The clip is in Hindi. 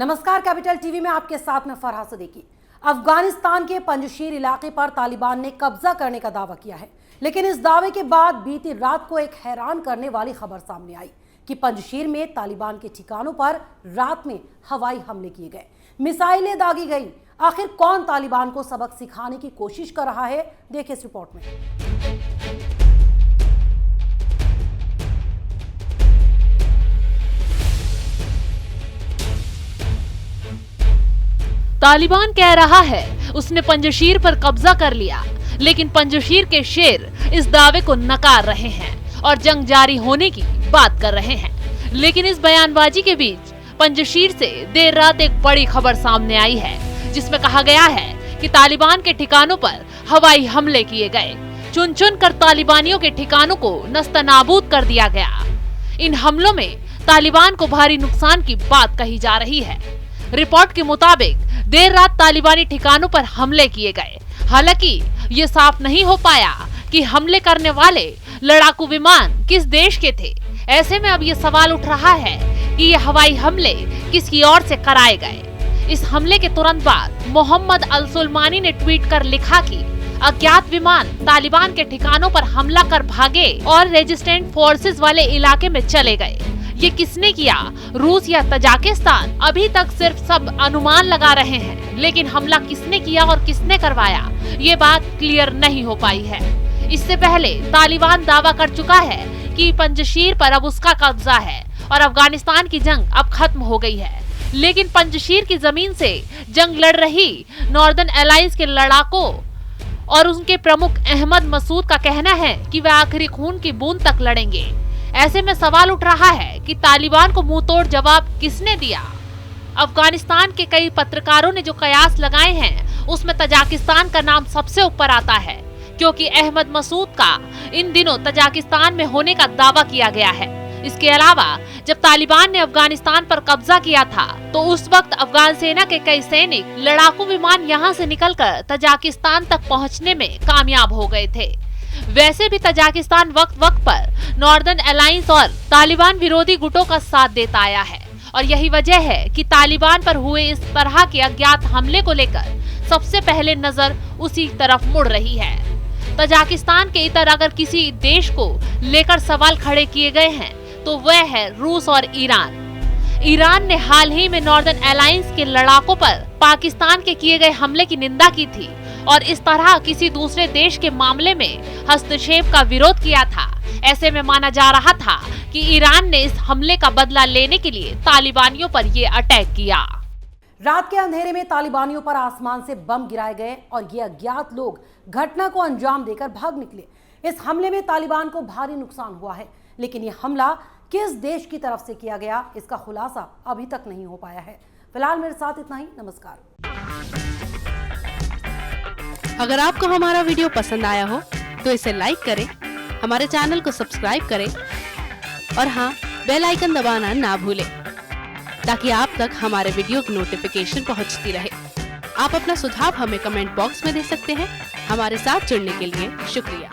नमस्कार, कैपिटल टीवी में आपके साथ में फरहा सदीकी। अफगानिस्तान के पंजशीर इलाके पर तालिबान ने कब्जा करने का दावा किया है, लेकिन इस दावे के बाद बीती रात को एक हैरान करने वाली खबर सामने आई कि पंजशीर में तालिबान के ठिकानों पर रात में हवाई हमले किए गए, मिसाइलें दागी गई। आखिर कौन तालिबान को सबक सिखाने की कोशिश कर रहा है, देखिए इस रिपोर्ट में। तालिबान कह रहा है उसने पंजशीर पर कब्जा कर लिया, लेकिन पंजशीर के शेर इस दावे को नकार रहे हैं और जंग जारी होने की बात कर रहे हैं। लेकिन इस बयानबाजी के बीच पंजशीर से देर रात एक बड़ी खबर सामने आई है, जिसमें कहा गया है कि तालिबान के ठिकानों पर हवाई हमले किए गए। चुन चुन कर तालिबानियों के ठिकानों को नस्तनाबूद कर दिया गया। इन हमलों में तालिबान को भारी नुकसान की बात कही जा रही है। रिपोर्ट के मुताबिक देर रात तालिबानी ठिकानों पर हमले किए गए। हालांकि ये साफ नहीं हो पाया कि हमले करने वाले लड़ाकू विमान किस देश के थे। ऐसे में अब ये सवाल उठ रहा है कि ये हवाई हमले किसकी ओर से कराए गए। इस हमले के तुरंत बाद मोहम्मद अल सुलमानी ने ट्वीट कर लिखा कि अज्ञात विमान तालिबान के ठिकानों पर हमला कर भागे और रेजिस्टेंट फोर्सेस वाले इलाके में चले गए। ये किसने किया, रूस या तजाकिस्तान? अभी तक सिर्फ सब अनुमान लगा रहे हैं, लेकिन हमला किसने किया और किसने करवाया, ये बात क्लियर नहीं हो पाई है। इससे पहले तालिबान दावा कर चुका है कि पंजशीर पर अब उसका कब्जा है और अफगानिस्तान की जंग अब खत्म हो गई है। लेकिन पंजशीर की जमीन से जंग लड़ रही नॉर्दर्न अलायंस के लड़ाकों और उनके प्रमुख अहमद मसूद का कहना है कि वे आखिरी खून की बूंद तक लड़ेंगे। ऐसे में सवाल उठ रहा है कि तालिबान को मुंह तोड़ जवाब किसने दिया। अफगानिस्तान के कई पत्रकारों ने जो कयास लगाए हैं, उसमें तजाकिस्तान का नाम सबसे ऊपर आता है, क्योंकि अहमद मसूद का इन दिनों तजाकिस्तान में होने का दावा किया गया है। इसके अलावा जब तालिबान ने अफगानिस्तान पर कब्जा किया था, तो उस वक्त अफगान सेना के कई सैनिक लड़ाकू विमान यहाँ से निकलकर तजाकिस्तान तक पहुँचने में कामयाब हो गए थे। वैसे भी तजाकिस्तान वक्त वक्त पर नॉर्दर्न अलायंस और तालिबान विरोधी गुटों का साथ देता आया है, और यही वजह है कि तालिबान पर हुए इस तरह के अज्ञात हमले को लेकर सबसे पहले नजर उसी तरफ मुड़ रही है। तजाकिस्तान के इतर अगर किसी देश को लेकर सवाल खड़े किए गए हैं, तो वह है रूस और ईरान। ईरान ने हाल ही में नॉर्दर्न अलायंस के लड़ाकों पर पाकिस्तान के किए गए हमले की निंदा की थी और इस तरह किसी दूसरे देश के मामले में हस्तक्षेप का विरोध किया था। ऐसे में माना जा रहा था कि ईरान ने इस हमले का बदला लेने के लिए तालिबानियों पर ये अटैक किया। रात के अंधेरे में तालिबानियों पर आसमान से बम गिराए गए और ये अज्ञात लोग घटना को अंजाम देकर भाग निकले। इस हमले में तालिबान को भारी नुकसान हुआ है, लेकिन ये हमला किस देश की तरफ से किया गया, इसका खुलासा अभी तक नहीं हो पाया है। फिलहाल मेरे साथ इतना ही। नमस्कार। अगर आपको हमारा वीडियो पसंद आया हो तो इसे लाइक करें, हमारे चैनल को सब्सक्राइब करें और हाँ, बेल आइकन दबाना ना भूलें, ताकि आप तक हमारे वीडियो की नोटिफिकेशन पहुंचती रहे। आप अपना सुझाव हमें कमेंट बॉक्स में दे सकते हैं। हमारे साथ जुड़ने के लिए शुक्रिया।